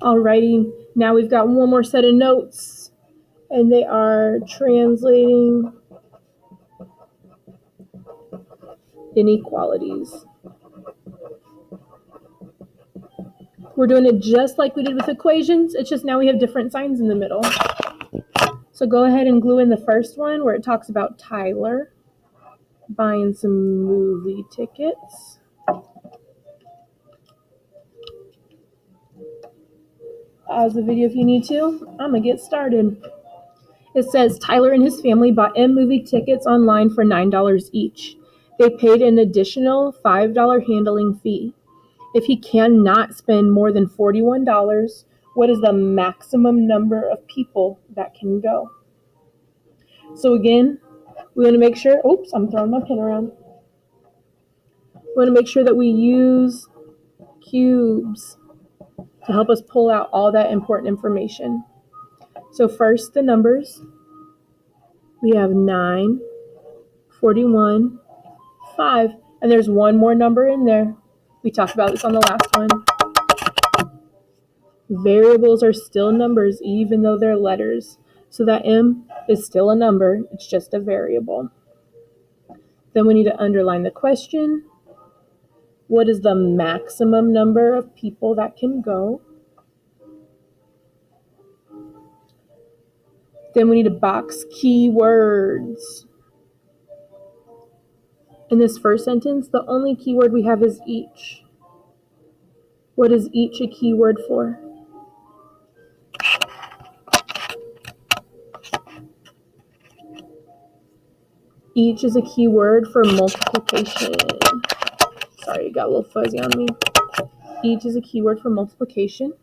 Alrighty, now we've got one more set of notes, and they are translating inequalities. We're doing it just like we did with equations, it's just now we have different signs in the middle. So go ahead and glue in the first one where it talks about Tyler buying some movie tickets. Pause the video if you need to. I'm gonna get started. It says Tyler and his family bought M movie tickets online for $9 each. They paid an additional $5 handling fee. If he cannot spend more than $41, what is the maximum number of people that can go? So again, we want to make sure, oops, I'm throwing my pen around. We want to make sure that we use cubes to help us pull out all that important information. So first, the numbers. We have 9, 41, 5, and there's one more number in there. We talked about this on the last one. Variables are still numbers even though they're letters. So that M is still a number, it's just a variable. Then we need to underline the question. What is the maximum number of people that can go? Then we need to box keywords. In this first sentence, the only keyword we have is each. What is each a keyword for? Each is a keyword for multiplication. Sorry, it got a little fuzzy on me. Each is a keyword for multiplication.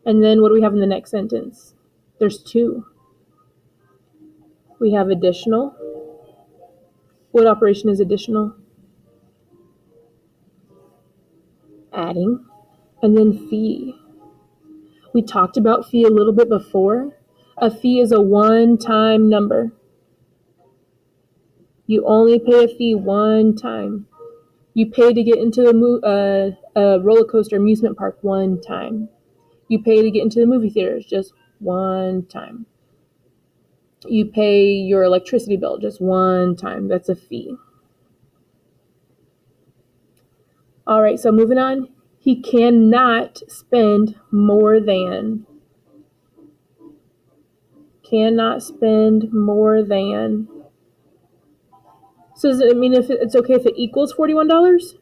And then what do we have in the next sentence? There's 2. We have additional. What operation is additional? Adding. And then fee. We talked about fee a little bit before. A fee is a one-time number. You only pay a fee one time. You pay to get into a roller coaster amusement park one time. You pay to get into the movie theaters just one time. You pay your electricity bill just one time. That's a fee. All right, so moving on. He cannot spend more than. Cannot spend more than. So does it mean if it's okay if it equals $41?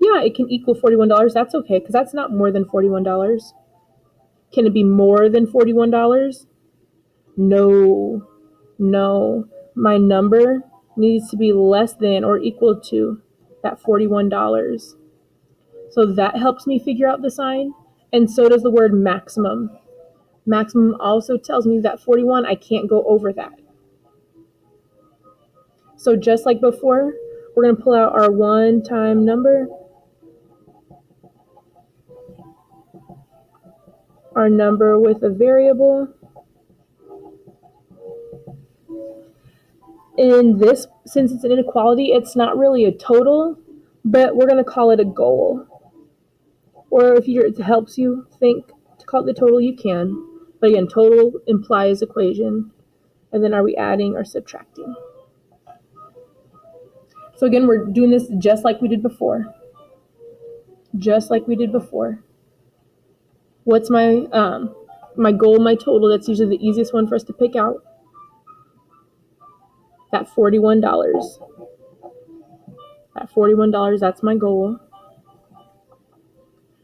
Yeah, it can equal $41. That's okay, because that's not more than $41. Can it be more than $41? No. My number needs to be less than or equal to that $41. So that helps me figure out the sign, and so does the word maximum. Maximum also tells me that 41, I can't go over that. So just like before, we're going to pull out our one-time number, our number with a variable. In this, since it's an inequality, it's not really a total, but we're going to call it a goal. Or if it helps you think to call it the total, you can. But again, total implies equation. And then are we adding or subtracting? So again, we're doing this just like we did before. Just like we did before. What's my goal, my total? That's usually the easiest one for us to pick out. That $41. That $41, that's my goal.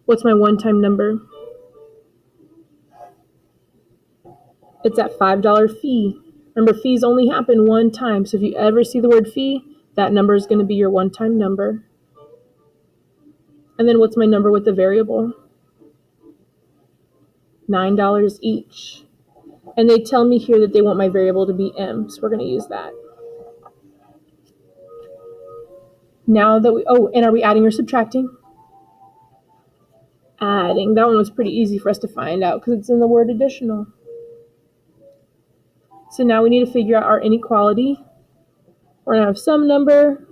What's my one-time number? It's that $5 fee. Remember, fees only happen one time. So if you ever see the word fee, that number is going to be your one-time number. And then what's my number with the variable? $9 each. And they tell me here that they want my variable to be M, so we're going to use that. Now that and are we adding or subtracting? Adding. That one was pretty easy for us to find out because it's in the word additional. So now we need to figure out our inequality. We're going to have some number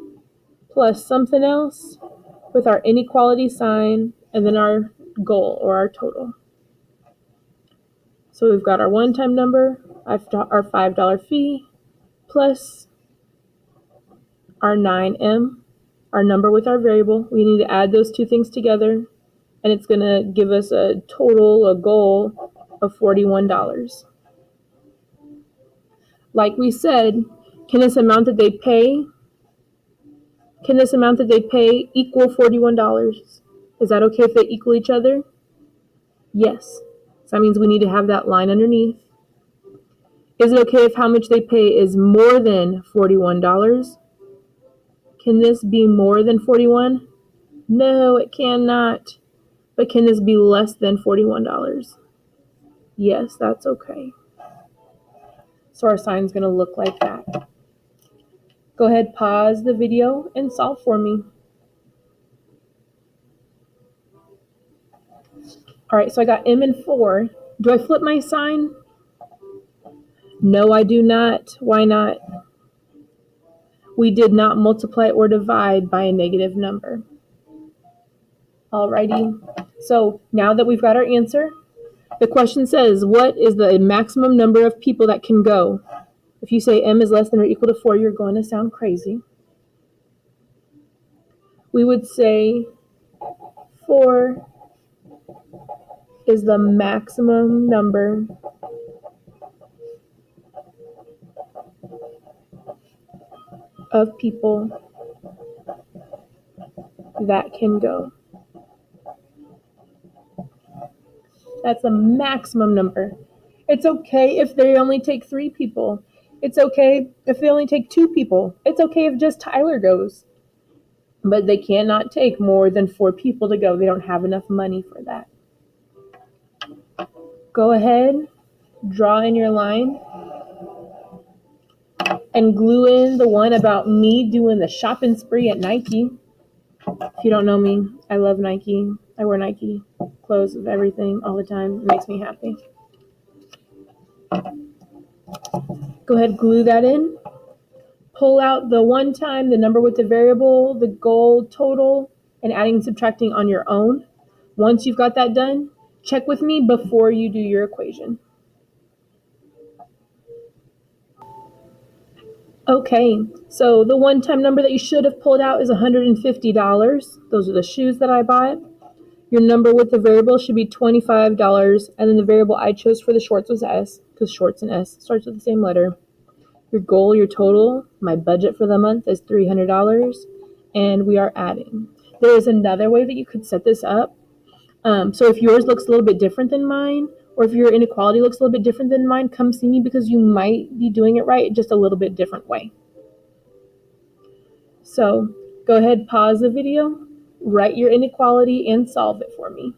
plus something else with our inequality sign and then our goal or our total. So we've got our one-time number, our $5 fee, plus our 9M, our number with our variable. We need to add those two things together, and it's going to give us a goal of $41. Like we said, can this amount that they pay equal $41? Is that okay if they equal each other? Yes. So that means we need to have that line underneath. Is it okay if how much they pay is more than $41? Can this be more than 41? No, it cannot. But can this be less than $41? Yes, that's okay. So our sign's going to look like that. Go ahead, pause the video and solve for me. All right, so I got M and 4. Do I flip my sign? No, I do not. Why not? We did not multiply or divide by a negative number. Alrighty, so now that we've got our answer, the question says, what is the maximum number of people that can go? If you say M is less than or equal to 4, you're going to sound crazy. We would say 4 is the maximum number of people that can go. That's the maximum number. It's okay if they only take 3 people. It's okay if they only take 2 people. It's okay if just Tyler goes. But they cannot take more than 4 people to go. They don't have enough money for that. Go ahead, draw in your line, and glue in the one about me doing the shopping spree at Nike. If you don't know me, I love Nike. I wear Nike clothes of everything all the time. It makes me happy. Go ahead, glue that in. Pull out the one time, the number with the variable, the goal total, and adding and subtracting on your own. Once you've got that done, check with me before you do your equation. Okay, so the one-time number that you should have pulled out is $150. Those are the shoes that I bought. Your number with the variable should be $25, and then the variable I chose for the shorts was S, because shorts and S starts with the same letter. Your goal, your total, my budget for the month is $300, and we are adding. There is another way that you could set this up. So if yours looks a little bit different than mine, or if your inequality looks a little bit different than mine, come see me because you might be doing it right, just a little bit different way. So go ahead, pause the video, write your inequality, and solve it for me.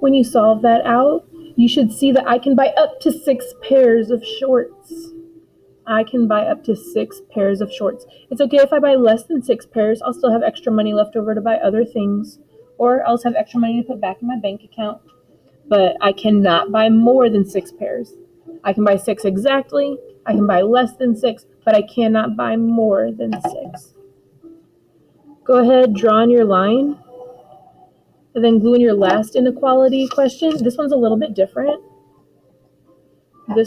When you solve that out, you should see that I can buy up to 6 pairs of shorts. I can buy up to 6 pairs of shorts. It's okay if I buy less than 6 pairs. I'll still have extra money left over to buy other things, or I'll have extra money to put back in my bank account. But I cannot buy more than 6 pairs. I can buy 6 exactly. I can buy less than 6, but I cannot buy more than 6. Go ahead, draw in your line, and then glue in your last inequality question. This one's a little bit different. The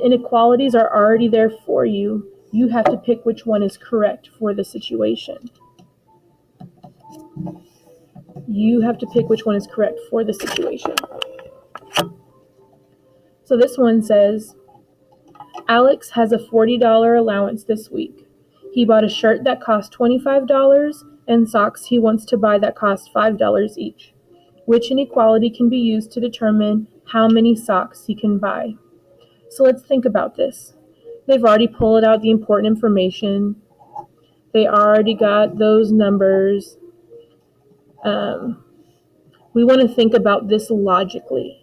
inequalities are already there for you. You have to pick which one is correct for the situation. So this one says, Alex has a $40 allowance this week. He bought a shirt that cost $25 and socks he wants to buy that cost $5 each. Which inequality can be used to determine how many socks he can buy? So let's think about this. They've already pulled out the important information. They already got those numbers. We want to think about this logically.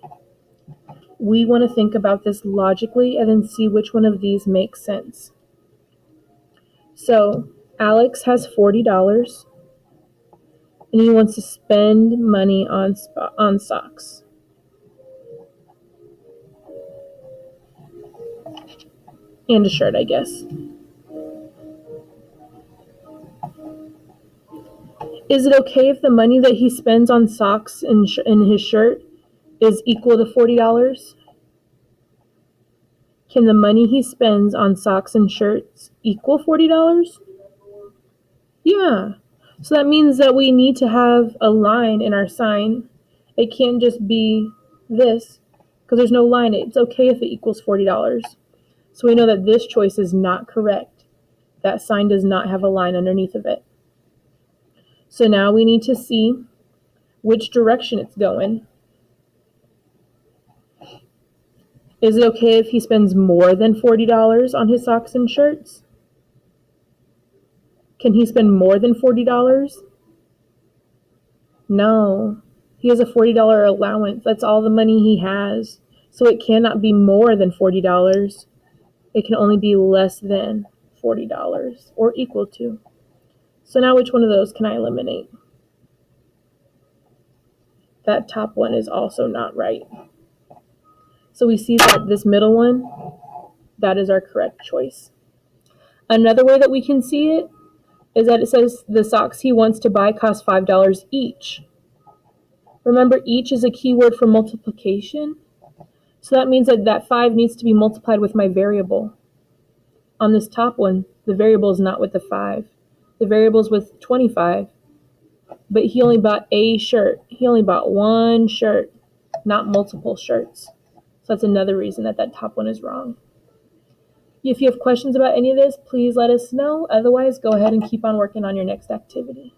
And then see which one of these makes sense. So Alex has $40 and he wants to spend money on socks. And a shirt, I guess. Is it okay if the money that he spends on socks in his shirt is equal to $40? Can the money he spends on socks and shirts equal $40? Yeah. So that means that we need to have a line in our sign. It can't just be this because there's no line. It's okay if it equals $40. So we know that this choice is not correct. That sign does not have a line underneath of it. So now we need to see which direction it's going. Is it okay if he spends more than $40 on his socks and shirts? Can he spend more than $40? No. He has a $40 allowance. That's all the money he has. So it cannot be more than $40. It can only be less than $40 or equal to. So now which one of those can I eliminate? That top one is also not right. So we see that this middle one, that is our correct choice. Another way that we can see it is that it says the socks he wants to buy cost $5 each. Remember, each is a keyword for multiplication. So that means that 5 needs to be multiplied with my variable. On this top one, the variable is not with the 5. The variable is with 25. But he only bought a shirt. He only bought one shirt, not multiple shirts. So that's another reason that top one is wrong. If you have questions about any of this, please let us know. Otherwise, go ahead and keep on working on your next activity.